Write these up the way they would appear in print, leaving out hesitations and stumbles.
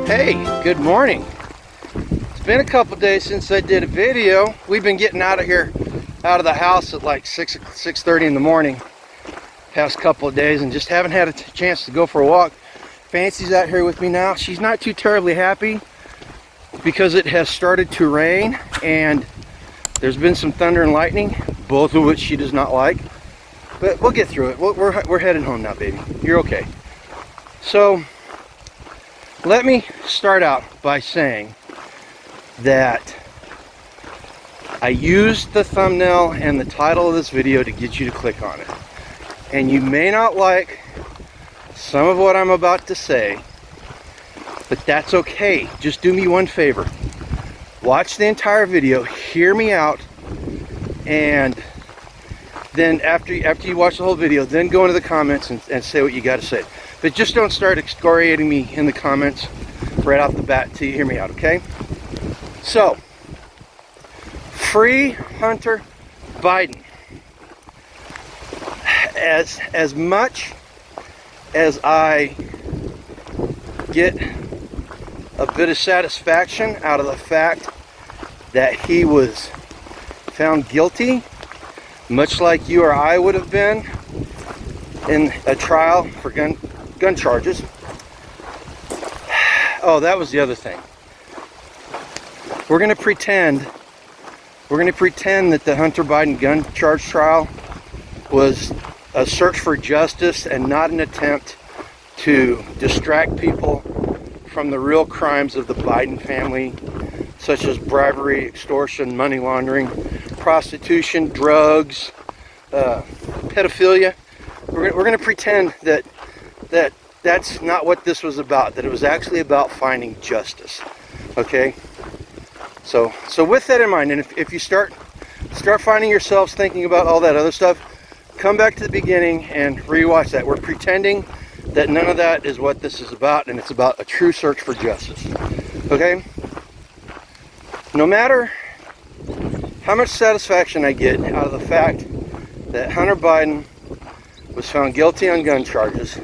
Hey, good morning. It's been a couple days since I did a video. We've been getting out of the house at like 6:30 in the morning past couple of days and just haven't had a chance to go for a walk. Fancy's out here with me now. She's not too terribly happy because it has started to rain and there's been some thunder and lightning, both of which she does not like. But we'll get through it. We're heading home now, baby. You're okay. So let me start out by saying that I used the thumbnail and the title of this video to get you to click on it. And you may not like some of what I'm about to say, but that's okay. Just do me one favor. Watch the entire video, hear me out, and then after you watch the whole video, then go into the comments and say what you got to say. But just don't start excoriating me in the comments right off the bat until you hear me out, okay? So, free Hunter Biden. As much as I get a bit of satisfaction out of the fact that he was found guilty, much like you or I would have been in a trial for gun charges. Oh, that was the other thing. We're going to pretend that the Hunter Biden gun charge trial was a search for justice and not an attempt to distract people from the real crimes of the Biden family, such as bribery, extortion, money laundering, prostitution, drugs, pedophilia. We're going to pretend that that's not what this was about, that it was actually about finding justice. Okay? So with that in mind, and if you start finding yourselves thinking about all that other stuff, come back to the beginning and rewatch that. We're pretending that none of that is what this is about, and it's about a true search for justice. Okay? No matter how much satisfaction I get out of the fact that Hunter Biden was found guilty on gun charges,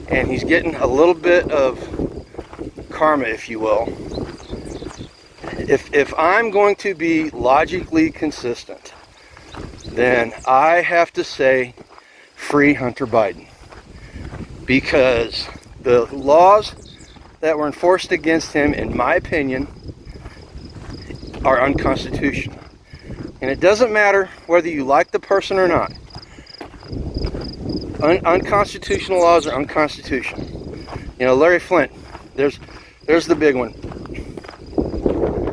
and he's getting a little bit of karma, if you will. If I'm going to be logically consistent, then I have to say free Hunter Biden. Because the laws that were enforced against him, in my opinion, are unconstitutional. And it doesn't matter whether you like the person or not. Unconstitutional laws are unconstitutional. You know, Larry Flint, there's the big one.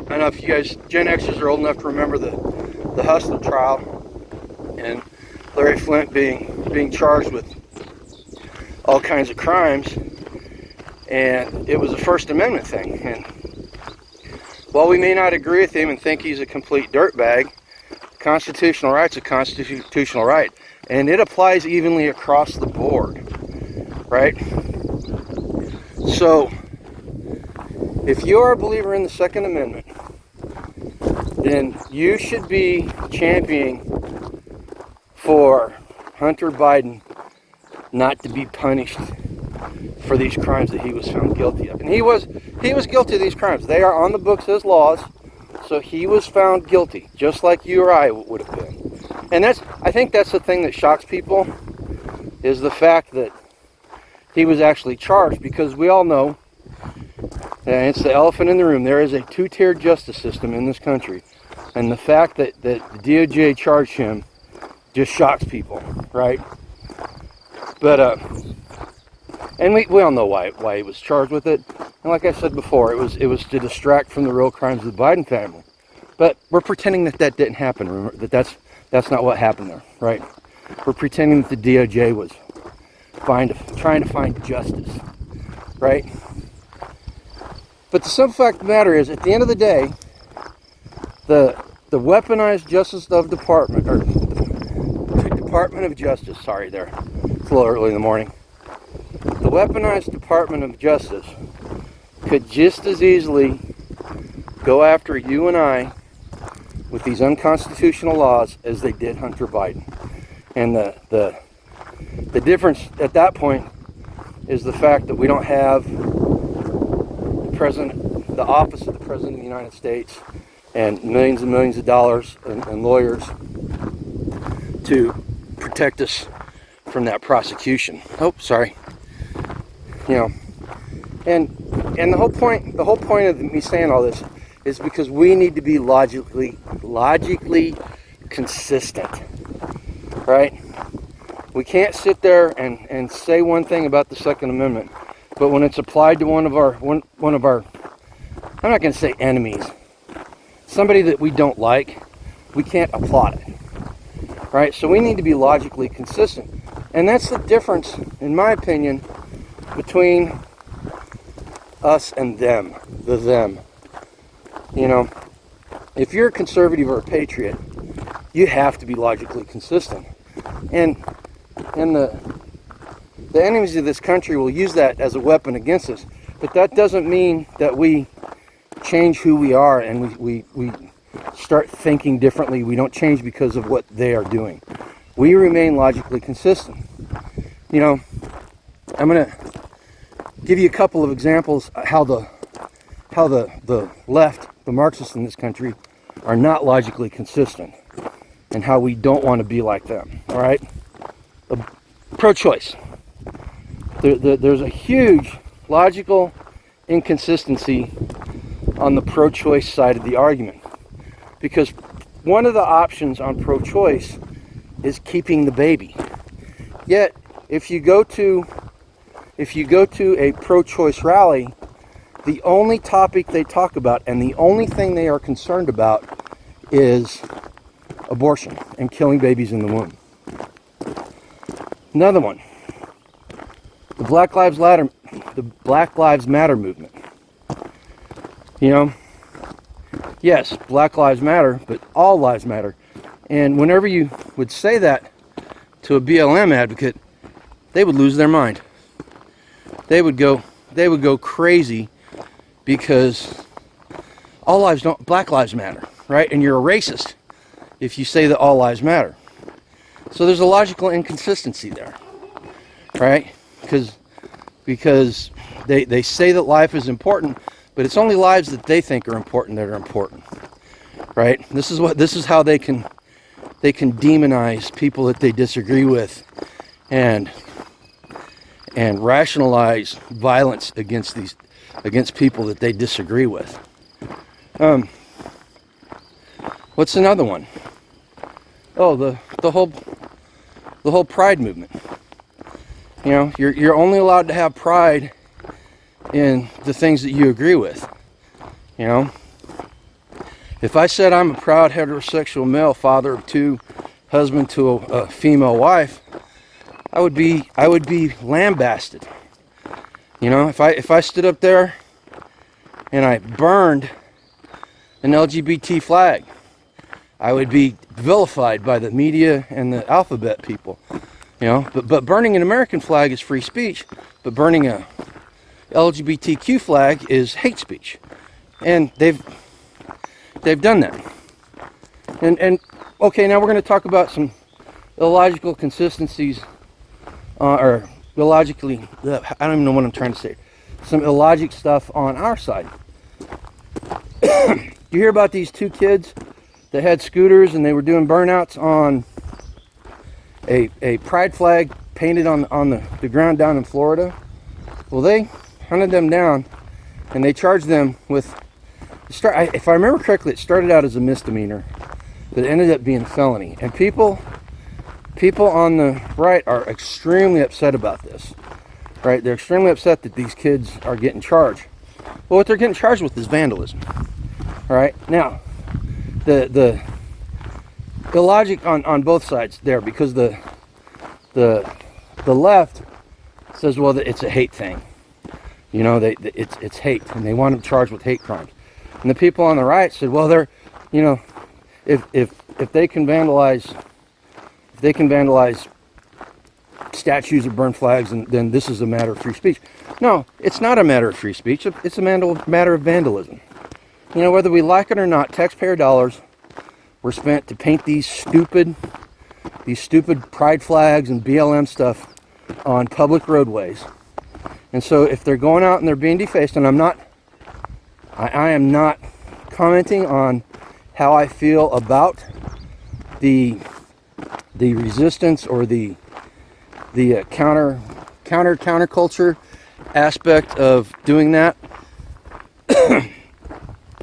I don't know if you guys, Gen Xers, are old enough to remember the Hustler trial and Larry Flint being charged with all kinds of crimes, and it was a First Amendment thing. And while we may not agree with him and think he's a complete dirtbag, constitutional right's a constitutional right, and it applies evenly across the board, right? So, if you are a believer in the Second Amendment, then you should be championing for Hunter Biden not to be punished for these crimes that he was found guilty of. And he was guilty of these crimes. They are on the books as laws, so he was found guilty, just like you or I would have been. And I think that's the thing that shocks people, is the fact that he was actually charged, because we all know, and it's the elephant in the room, there is a two-tiered justice system in this country. And the fact that the DOJ charged him just shocks people, right? But and we all know why he was charged with it. And like I said before, it was to distract from the real crimes of the Biden family. But we're pretending that didn't happen. Remember, that's not what happened there, right? We're pretending that the DOJ was trying to find justice, right? But the simple fact of the matter is, at the end of the day, the weaponized Department of Justice, sorry there, it's a little early in the morning. The weaponized Department of Justice could just as easily go after you and I with these unconstitutional laws as they did Hunter Biden. And the difference at that point is the fact that we don't have the the office of the President of the United States and millions of dollars and lawyers to protect us from that prosecution. Oh, sorry. You know, and the whole point of me saying all this is because we need to be logically consistent, right? We can't sit there and say one thing about the Second Amendment, but when it's applied to one of our, I'm not going to say enemies, somebody that we don't like, we can't applaud it, right? So we need to be logically consistent, and that's the difference, in my opinion, between us and them, the them. You know, if you're a conservative or a patriot, you have to be logically consistent. And the enemies of this country will use that as a weapon against us. But that doesn't mean that we change who we are and we start thinking differently. We don't change because of what they are doing. We remain logically consistent. You know, I'm going to give you a couple of examples how the left, the Marxists in this country, are not logically consistent, and how we don't want to be like them. All right, pro-choice. There's a huge logical inconsistency on the pro-choice side of the argument, because one of the options on pro-choice is keeping the baby. Yet, if you go to a pro-choice rally, the only topic they talk about and the only thing they are concerned about is abortion and killing babies in the womb. Another one, the Black Lives Matter movement. You know, yes, Black Lives Matter, but all lives matter. And whenever you would say that to a BLM advocate, they would lose their mind. They would go crazy, because Black lives matter, right? And you're a racist if you say that all lives matter. So there's a logical inconsistency there, right? Because they say that life is important, but it's only lives that they think are important that are important, right? This is how they can demonize people that they disagree with, and rationalize violence against people that they disagree with. What's another one? Oh, the whole pride movement. You know, you're only allowed to have pride in the things that you agree with. You know, if I said I'm a proud heterosexual male, father of 2, husband to a female wife, I would be lambasted. You know, if I stood up there and I burned an LGBT flag, I would be vilified by the media and the alphabet people. You know, but burning an American flag is free speech, but burning a LGBTQ flag is hate speech. And they've done that. And okay, now we're going to talk about some illogical consistencies, or illogically, I don't even know what I'm trying to say. Some illogic stuff on our side. You hear about these 2 kids that had scooters and they were doing burnouts on a pride flag painted on the ground down in Florida? Well, they hunted them down and they charged them with, if I remember correctly, it started out as a misdemeanor, but it ended up being a felony. And people on the right are extremely upset about this, right? They're extremely upset that these kids are getting charged. Well, what they're getting charged with is vandalism. All right, now the logic on both sides there, because the left says, well, it's a hate thing. You know, it's hate, and they want them charged with hate crimes. And the people on the right said, well, they're, you know, if they can vandalize statues or burn flags, and then this is a matter of free speech. No, it's not a matter of free speech. It's a matter of vandalism. You know, whether we like it or not, taxpayer dollars were spent to paint these stupid pride flags and BLM stuff on public roadways. And so if they're going out and they're being defaced, and I'm not I am not commenting on how I feel about the resistance or the counterculture aspect of doing that.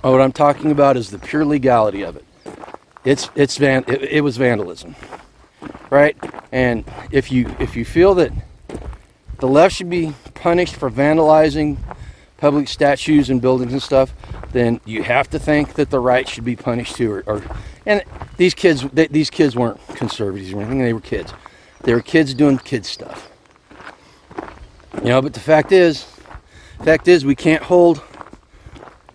What I'm talking about is the pure legality of it. It was vandalism, right? And if you feel that the left should be punished for vandalizing public statues and buildings and stuff, then you have to think that the right should be punished too. And these kids weren't conservatives or anything. They were kids. They were kids doing kid stuff. But the fact is we can't hold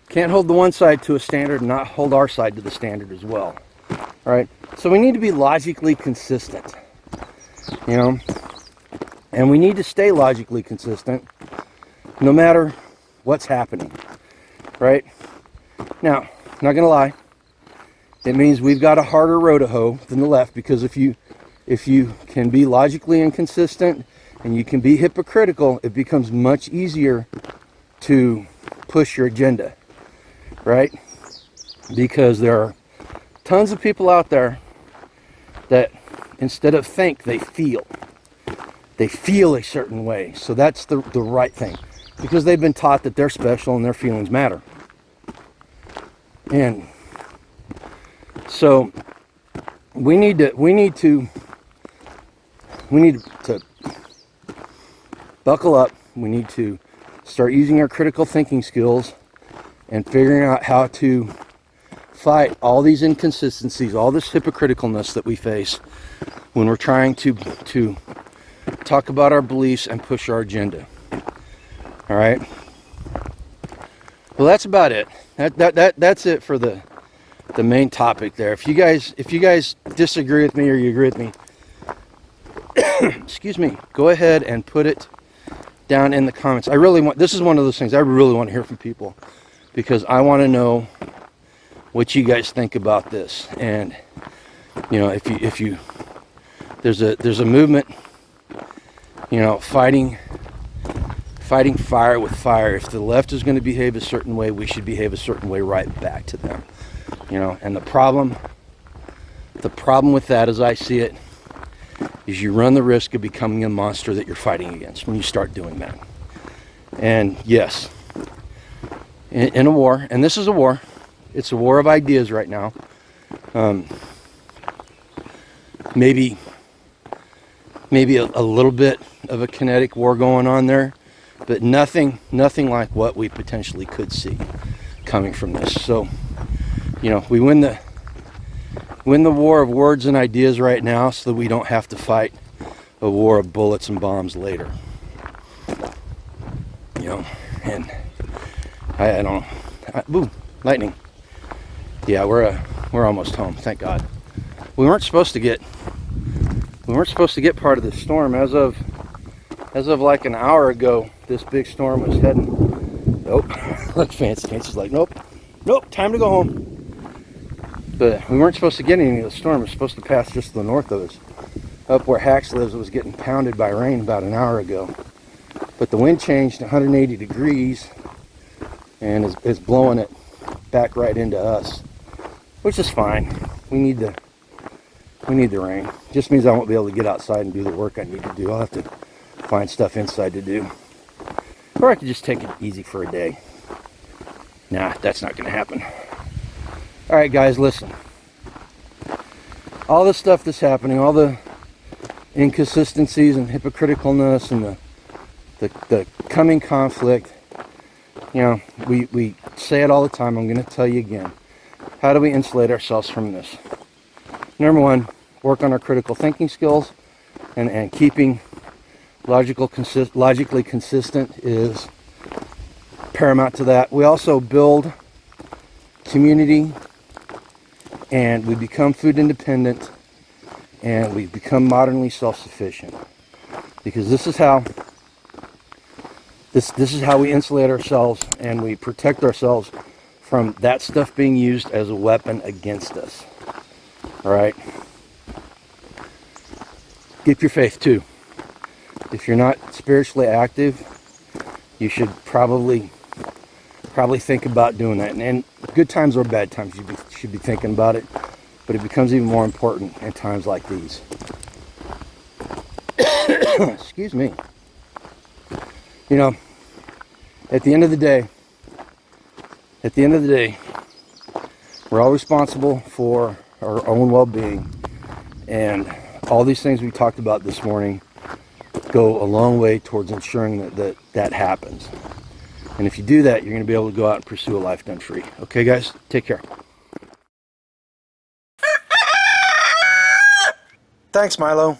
the one side to a standard and not hold our side to the standard as well. All right? So we need to be logically consistent. And we need to stay logically consistent no matter what's happening. Right? Now, not gonna lie, it means we've got a harder row to hoe than the left, because if you can be logically inconsistent and you can be hypocritical, it becomes much easier to push your agenda, right? Because there are tons of people out there that instead of think, they feel. They feel a certain way. So that's the right thing, because they've been taught that they're special and their feelings matter. And so we need to buckle up. We need to start using our critical thinking skills and figuring out how to fight all these inconsistencies, all this hypocriticalness that we face when we're trying to talk about our beliefs and push our agenda. All right. Well, that's about it. That's it for the main topic there. If you guys disagree with me or you agree with me, excuse me, go ahead and put it down in the comments. This is one of those things I really want to hear from people, because I want to know what you guys think about this. And if you there's a movement, fighting fire with fire. If the left is going to behave a certain way, we should behave a certain way right back to them. And the problem with that, as I see it, is you run the risk of becoming a monster that you're fighting against when you start doing that. And yes, in a war, and this is a war, it's a war of ideas right now. Maybe a little bit of a kinetic war going on there, but nothing like what we potentially could see coming from this. So, we win the war of words and ideas right now, so that we don't have to fight a war of bullets and bombs later. And I don't. Boom, lightning. Yeah, we're almost home. Thank God. We weren't supposed to get part of the storm. As of like an hour ago, this big storm was heading. Nope. Look, Fancy's like, nope, time to go home. But we weren't supposed to get any of the storm. It was supposed to pass just to the north of us. Up where Hax lives, it was getting pounded by rain about an hour ago. But the wind changed 180 degrees and is blowing it back right into us, which is fine. We need the rain. Just means I won't be able to get outside and do the work I need to do. I'll have to find stuff inside to do. Or I could just take it easy for a day. Nah, that's not going to happen. All right, guys, listen. All the stuff that's happening, all the inconsistencies and hypocriticalness and the coming conflict, we say it all the time. I'm going to tell you again. How do we insulate ourselves from this? Number one, work on our critical thinking skills, and keeping logically consistent is paramount to that. We also build community, and we become food independent, and we become modernly self-sufficient, because this is how we insulate ourselves, and we protect ourselves from that stuff being used as a weapon against us. All right. Keep your faith too. If you're not spiritually active, you should probably probably think about doing that. And good times or bad times, you should be thinking about it. But it becomes even more important in times like these. Excuse me. You know, at the end of the day, we're all responsible for our own well-being. And all these things we talked about this morning go a long way towards ensuring that happens. And if you do that, you're going to be able to go out and pursue a life gun free. Okay, guys? Take care. Thanks, Milo.